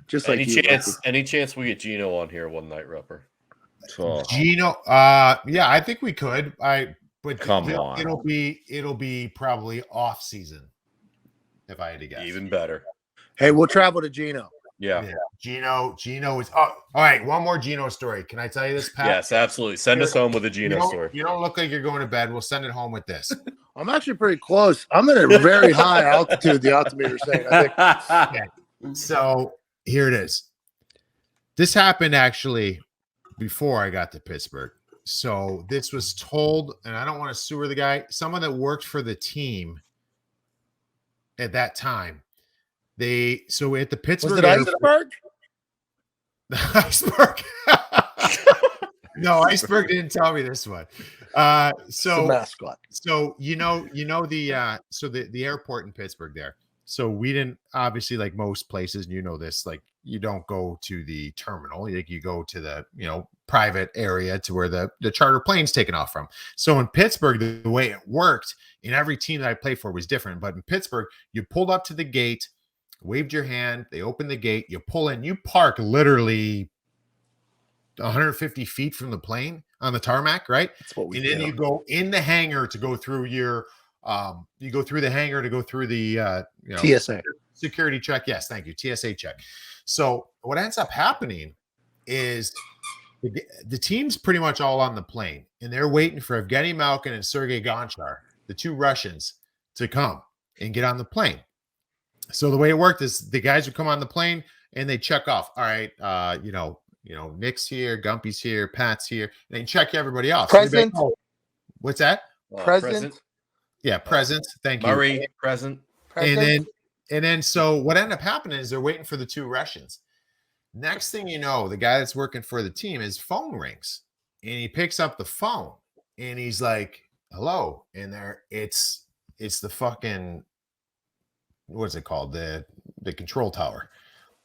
Just like any chance we get Geno on here one night, Rupper? Oh. Geno, yeah, I think we could. But Come on. It'll be probably off season, if I had to guess. Even better. Hey, we'll travel to Geno. Yeah. Geno is. Oh, all right. One more Geno story. Can I tell you this, Pat? Yes, absolutely. Send us home with a Geno story. You don't look like you're going to bed. We'll send it home with this. I'm actually pretty close. I'm at a very high altitude. The altimeter's saying. I think. Okay. So here it is. This happened actually before I got to Pittsburgh. So this was told, and I don't want to sewer the guy. Someone that worked for the team at that time. So at the Pittsburgh. Was it Iceberg? Iceberg. No, Iceberg didn't tell me this one. So the mascot. So the airport in Pittsburgh there. So we didn't, obviously, like most places, and you know this, like you don't go to the terminal. Like you go to the private area to where the charter plane's taken off from. So in Pittsburgh, the way it worked in every team that I played for was different. But in Pittsburgh, you pulled up to the gate, waved your hand, they opened the gate, you pull in, you park literally 150 feet from the plane on the tarmac, right? That's what we and then you go in the hangar to go through your you go through the hangar to go through the TSA security check. Yes, thank you. TSA check. So what ends up happening is the team's pretty much all on the plane, and they're waiting for Geno Malkin and Sergei Gonchar, the two Russians, to come and get on the plane. So the way it worked is the guys would come on the plane and they check off. All right, Nick's here, Gumpy's here, Pat's here. And they check everybody off. Present. So what's that? Present. Yeah, present. Thank you. Murray, present. And then so what ended up happening is they're waiting for the two Russians. Next thing you know, the guy that's working for the team, his phone rings and he picks up the phone and he's like, hello. And it's the fucking, what is it called? The control tower.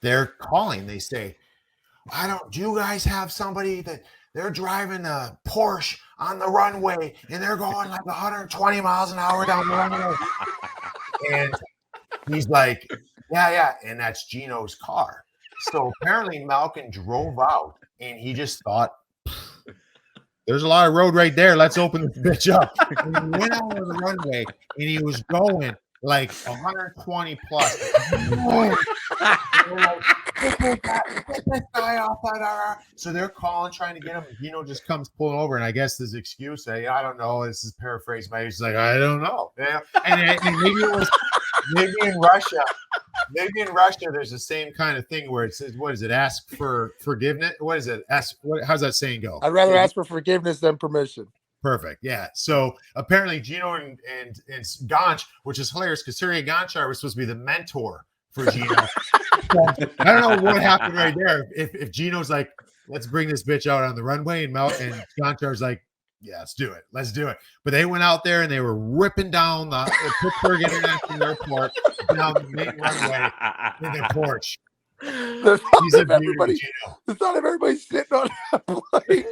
They're calling. They say, do you guys have somebody that they're driving a Porsche on the runway and they're going like 120 miles an hour down the runway? And he's like, yeah. And that's Geno's car. So apparently Malkin drove out and he just thought, there's a lot of road right there. Let's open this bitch up. And he went out on the runway and he was going like 120 plus. So they're calling, trying to get him. Geno just comes pulling over, and I guess his excuse, I don't know. This is paraphrased, but he's like, I don't know. Yeah. And maybe in Russia, there's the same kind of thing where it says, what is it? Ask for forgiveness. What is it? How's that saying go? I'd rather ask for forgiveness than permission. Perfect. Yeah. So apparently Geno and Gonch, which is hilarious because Sergei Gonchar was supposed to be the mentor for Geno. I don't know what happened right there. If Geno's like, let's bring this bitch out on the runway, and Gonchar's like, yeah, let's do it. But they went out there and they were ripping down the Pittsburgh International Airport down the main runway in their Porsche. The thought of everybody sitting on that plane.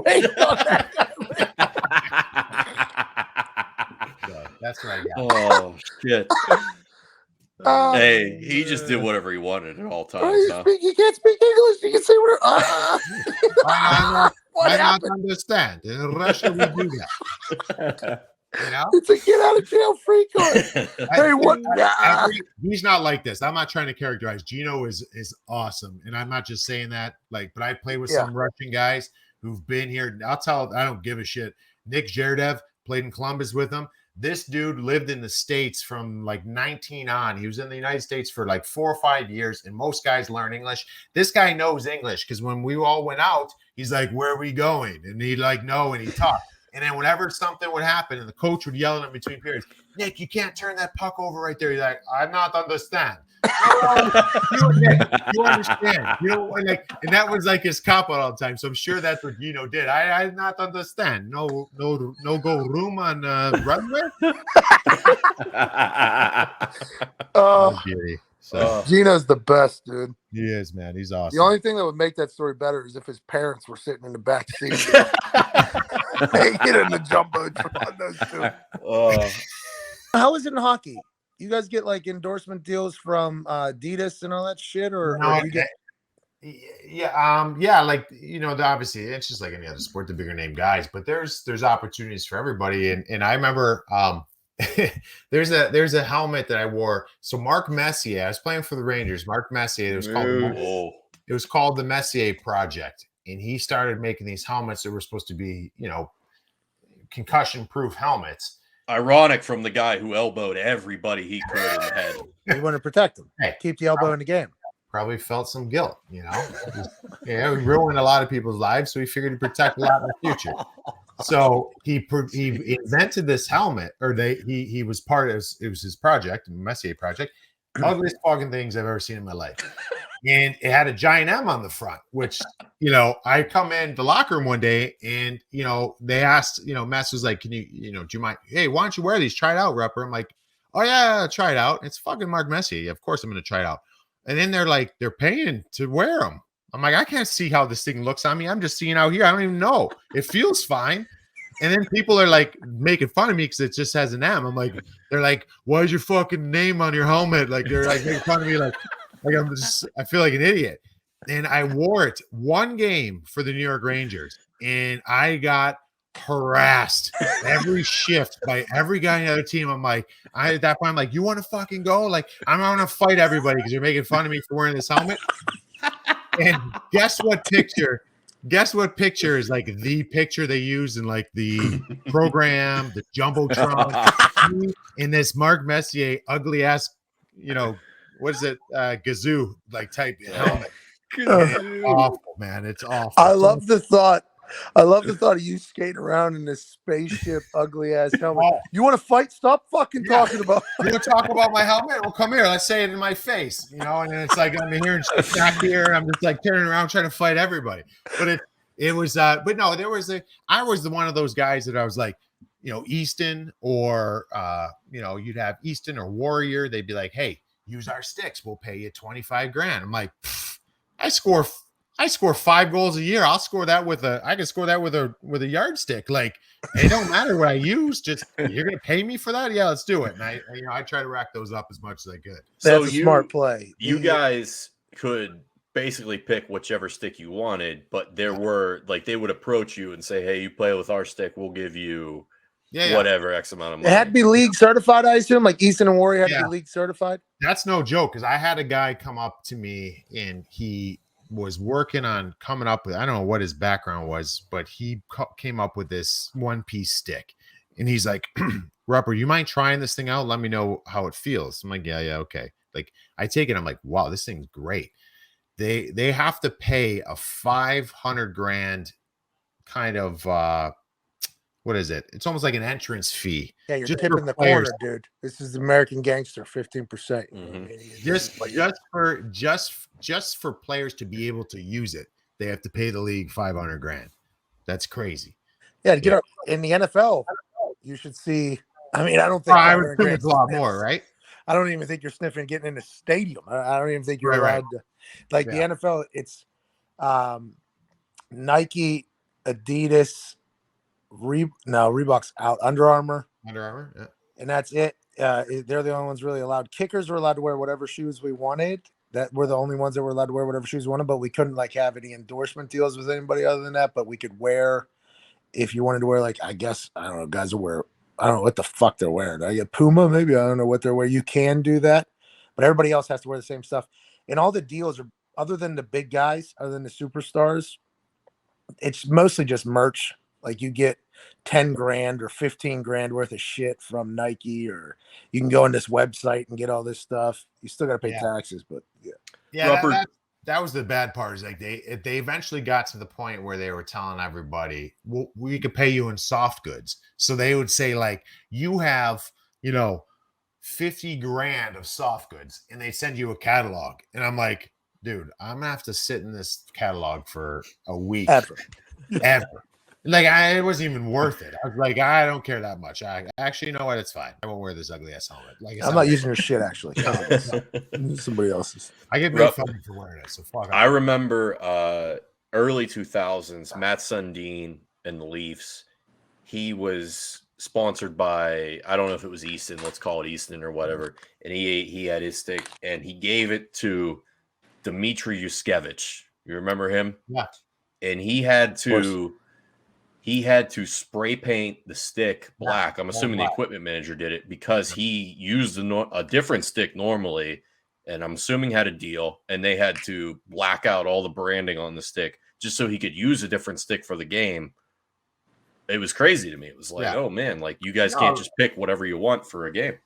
Waiting on that. So that's what I got. Oh shit! Hey, he just did whatever he wanted at all times. You can't speak English. You can say whatever. I not understand. In Russia, we do that. It's a get out of jail free card. Hey, what? He's not like this. I'm not trying to characterize. Geno is awesome, and I'm not just saying that. But I play with some Russian guys who've been here. I don't give a shit. Nick Jerdev played in Columbus with him. This dude lived in the States from like 19 on. He was in the United States for like 4 or 5 years, and most guys learn English. This guy knows English because when we all went out, he's like, "Where are we going?" And he'd like, "No," and he talked. And then whenever something would happen and the coach would yell at him between periods, Nick, you can't turn that puck over right there. He's like, I'm not understand. You understand. And that was like his cop out all the time. So I'm sure that's what Geno did. I not understand. No go room on runway. Geno's the best, dude. He is, man. He's awesome. The only thing that would make that story better is if his parents were sitting in the back seat. They get in the jumbo on those two. How is it in hockey? you guys get like endorsement deals from Adidas and all that shit, or No, do you get? yeah, like obviously it's just like any other sport, the bigger name guys, but there's opportunities for everybody. And I remember there's a helmet that I wore. So Mark Messier, I was playing for the Rangers. Mark Messier, it was called the Messier Project, and he started making these helmets that were supposed to be concussion proof helmets. Ironic from the guy who elbowed everybody he could in the head. You want to protect them, Hey, keep the elbow in the game. Probably felt some guilt, we ruined a lot of people's lives, so he figured he'd protect a lot in the future. So he invented this helmet, or he was part of it was his project, Messier Project. Ugliest fucking things I've ever seen in my life. And it had a giant M on the front, which I come in the locker room one day, and they asked, Mess was like, "Can you, do you mind? Hey, why don't you wear these? Try it out, Rupper." I'm like, "Oh yeah, try it out. It's fucking Mark Messier. Of course I'm going to try it out." And then they're paying to wear them. I'm like, I can't see how this thing looks on me. I'm just seeing out here. I don't even know. It feels fine. And then people are like making fun of me because it just has an M. I'm like, they're like, "Why is your fucking name on your helmet?" Like they're like making fun of me, like I feel like an idiot. And I wore it one game for the New York Rangers, and I got harassed every shift by every guy on the other team. I'm like, at that point, I'm like, "You want to fucking go?" Like, I'm gonna fight everybody because you're making fun of me for wearing this helmet. And guess what picture is like the picture they use in like the program, the Jumbotron, in this Mark Messier ugly ass, what is it? Gazoo like type helmet. It's awful, man. It's awful. I love the thought of you skating around in this spaceship ugly ass helmet. You want to fight? Stop fucking talking about. You want to talk about my helmet? Well, come here. Let's say it in my face, and then it's like I'm here and she's back here, and I'm just like turning around trying to fight everybody. But it was but no, I was one of those guys that I was like, Easton or you'd have Easton or Warrior. They'd be like, "Hey, use our sticks. We'll pay you $25,000. I'm like, I score 5 goals a year. I can score that with a yardstick. Like, it don't matter what I use. Just you're gonna pay me for that. Yeah, let's do it. And I try to rack those up as much as I could. That's a smart play. You guys could basically pick whichever stick you wanted, but there were like they would approach you and say, "Hey, you play with our stick, we'll give you whatever X amount of money." It had to be league certified, I assume. Like Easton and Warrior had to be league certified. That's no joke, because I had a guy come up to me and he was working on coming up with, I don't know what his background was, but he came up with this one-piece stick. And he's like, "Rupper, you mind trying this thing out? Let me know how it feels." I'm like, yeah, okay. Like, I take it. I'm like, wow, this thing's great. They have to pay a $500,000 kind of what is it? It's almost like an entrance fee. Yeah, you're tipping the corner, dude. This is American Gangster, 15%. Mm-hmm. Just for players to be able to use it, they have to pay the league $500,000. That's crazy. Yeah, to get up in the NFL, you should see. I mean, I don't think I would think it's a lot more, right? I don't even think you're sniffing getting in a stadium. I don't even think you're allowed to. Like the NFL, it's Nike, Adidas, Reebok's out. Under Armour, yeah. And that's it. They're the only ones really allowed. Kickers were allowed to wear whatever shoes we wanted. That were the only ones that were allowed to wear whatever shoes we wanted, but we couldn't like have any endorsement deals with anybody other than that. But we could wear, if you wanted to wear, like, I guess, I don't know, guys will wear, I don't know what the fuck they're wearing. I get Puma, maybe. I don't know what they're wearing. You can do that, but everybody else has to wear the same stuff. And all the deals are, other than the big guys, other than the superstars, it's mostly just merch. Like you get $10,000 or $15,000 worth of shit from Nike, or you can go on this website and get all this stuff. You still got to pay taxes, but that was the bad part. Is like they eventually got to the point where they were telling everybody, well, we could pay you in soft goods. So they would say like, you have, $50,000 of soft goods, and they send you a catalog. And I'm like, dude, I'm gonna have to sit in this catalog for a week. Ever. Like, it wasn't even worth it. I was like, I don't care that much. I actually, you know what? It's fine. I won't wear this ugly ass helmet. Like, I'm not using your shit, actually. Somebody else's. I get made fun of for wearing it. So fuck. I remember early 2000s, Matt Sundin and the Leafs. He was sponsored by, I don't know if it was Easton, let's call it Easton or whatever. And he had his stick and he gave it to Dmitry Yuskevich. You remember him? Yeah. And he had to spray paint the stick black. I'm assuming the equipment manager did it because he used a different stick normally, and I'm assuming had a deal, and they had to black out all the branding on the stick just so he could use a different stick for the game. It was crazy to me. It was like, oh man, like you guys can't just pick whatever you want for a game.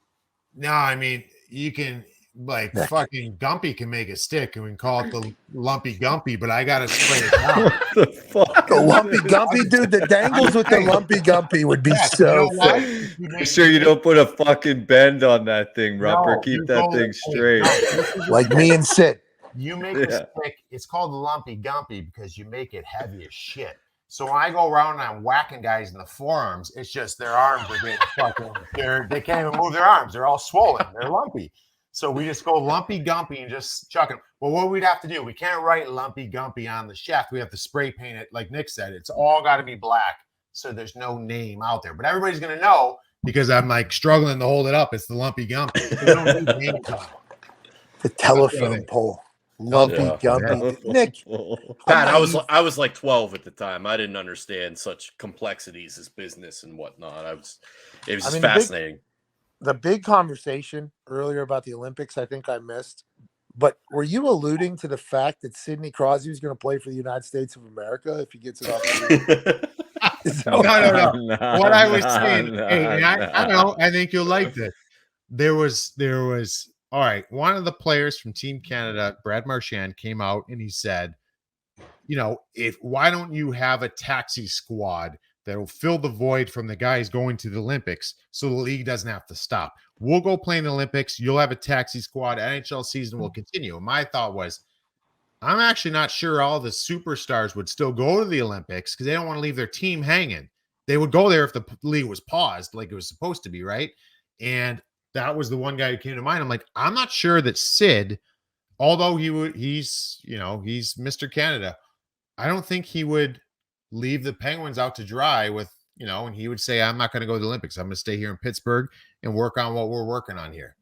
No, I mean, you can, like, fucking Gumpy can make a stick and we can call it the Lumpy Gumpy, but I gotta spray it down. What the fuck? The Lumpy Gumpy, dude. The dangles with the Lumpy Gumpy would be so sick. Make sure you don't put a fucking bend on that thing, Rupper. Keep that thing straight. Like me and Sid. You make the stick, it's called the Lumpy Gumpy because you make it heavy as shit. So when I go around and I'm whacking guys in the forearms, it's just their arms are getting fucking, they can't even move their arms. They're all swollen. They're lumpy. So we just go Lumpy Gumpy and just chuck them. Well, what we'd have to do, we can't write Lumpy Gumpy on the shaft. We have to spray paint it, like Nick said. It's all got to be black, so there's no name out there. But everybody's going to know because I'm like struggling to hold it up. It's the Lumpy Gumpy. We don't need names on it. The telephone pole. Lumpy Gumpy. Nick. Pat, I was like 12 at the time. I didn't understand such complexities as business and whatnot. It was just fascinating. The big conversation earlier about the Olympics, I think I missed. But were you alluding to the fact that Sidney Crosby is going to play for the United States of America if he gets it off the No. What I was saying, I know, I think you'll like this. There was all right, one of the players from Team Canada, Brad Marchand, came out and he said, why don't you have a taxi squad that will fill the void from the guys going to the Olympics so the league doesn't have to stop. We'll go play in the Olympics. You'll have a taxi squad. NHL season will continue. And my thought was, I'm actually not sure all the superstars would still go to the Olympics because they don't want to leave their team hanging. They would go there if the league was paused like it was supposed to be, right? And that was the one guy who came to mind. I'm like, I'm not sure that Sid, although he's Mr. Canada, I don't think he would leave the Penguins out to dry with, and he would say, I'm not going to go to the Olympics. I'm going to stay here in Pittsburgh and work on what we're working on here.